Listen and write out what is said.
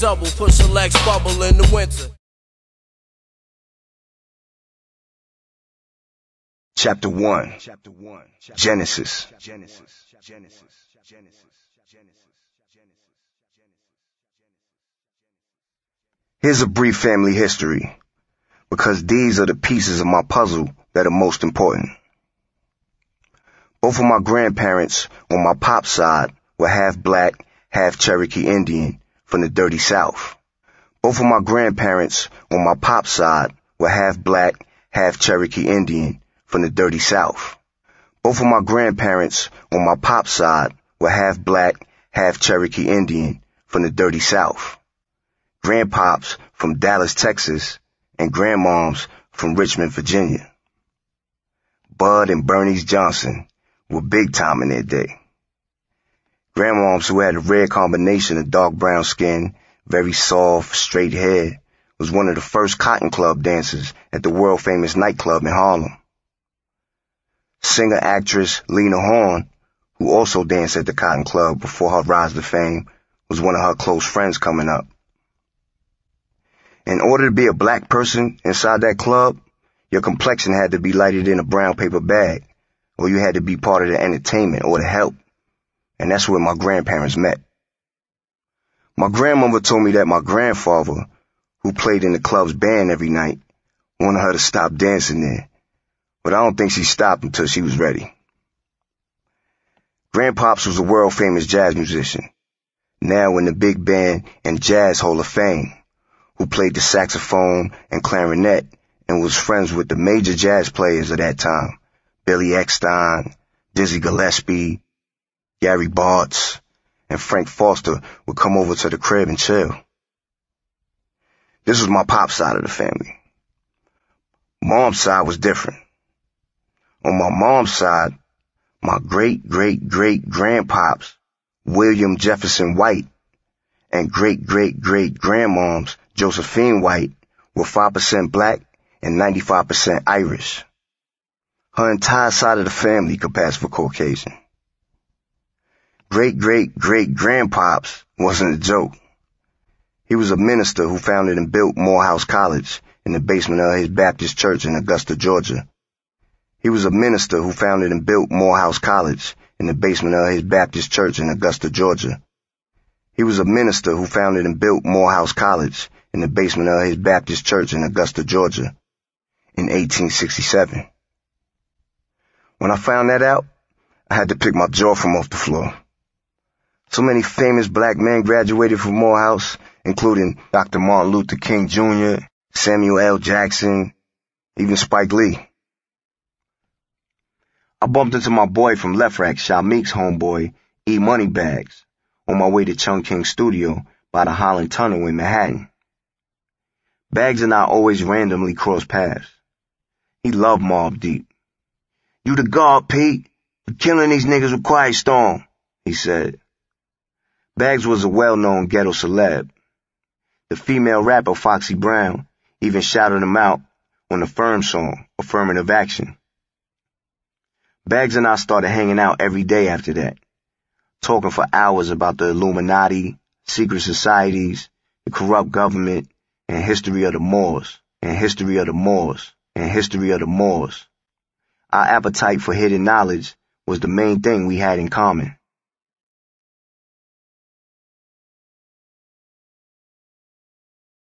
double, push a Lex bubble in the winter. Chapter 1. Genesis. Here's a brief family history, because these are the pieces of my puzzle that are most important. Both of my grandparents on my pop's side were half black, half Cherokee Indian from the dirty South. Both of my grandparents on my pop's side were half black, half Cherokee Indian from the dirty South. Both of my grandparents on my pop's side were half black, half Cherokee Indian from the dirty South. Grandpops from Dallas, Texas, and grandmoms from Richmond, Virginia. Bud and Bernice Johnson were big time in their day. Grandmoms who had a rare combination of dark brown skin, very soft, straight hair, was one of the first Cotton Club dancers at the world-famous nightclub in Harlem. Singer-actress Lena Horne, who also danced at the Cotton Club before her rise to fame, was one of her close friends coming up. In order to be a black person inside that club, your complexion had to be lighted in a brown paper bag, or you had to be part of the entertainment or the help. And that's where my grandparents met. My grandmother told me that my grandfather, who played in the club's band every night, wanted her to stop dancing there, but I don't think she stopped until she was ready. Grandpops was a world-famous jazz musician, now in the big band and Jazz Hall of Fame, who played the saxophone and clarinet and was friends with the major jazz players of that time, Billy Eckstine, Dizzy Gillespie, Gary Bartz, and Frank Foster would come over to the crib and chill. This was my pop's side of the family. Mom's side was different. On my mom's side, my great-great-great-grandpops, William Jefferson White, and great-great-great-grandmoms, Josephine White, were 5% black and 95% Irish. Her entire side of the family could pass for Caucasian. Great-great-great-grandpops wasn't a joke. He was a minister who founded and built Morehouse College in the basement of his Baptist church in Augusta, Georgia. He was a minister who founded and built Morehouse College in the basement of his Baptist church in Augusta, Georgia. He was a minister who founded and built Morehouse College in the basement of his Baptist church in Augusta, Georgia in 1867. When I found that out, I had to pick my jaw from off the floor. So many famous black men graduated from Morehouse, including Dr. Martin Luther King Jr., Samuel L. Jackson, even Spike Lee. I bumped into my boy from Left Rack, Shamik's homeboy, E. Moneybags, on my way to Chung King's studio by the Holland Tunnel in Manhattan. Bags and I always randomly crossed paths. He loved Mobb Deep. "You the god, Pete. You're killing these niggas with Quiet Storm," he said. Bags was a well-known ghetto celeb. The female rapper Foxy Brown even shouted him out on the Firm song, Affirmative Action. Bags and I started hanging out every day after that, talking for hours about the Illuminati, secret societies, the corrupt government, and history of the Moors, and history of the Moors, and history of the Moors. Our appetite for hidden knowledge was the main thing we had in common.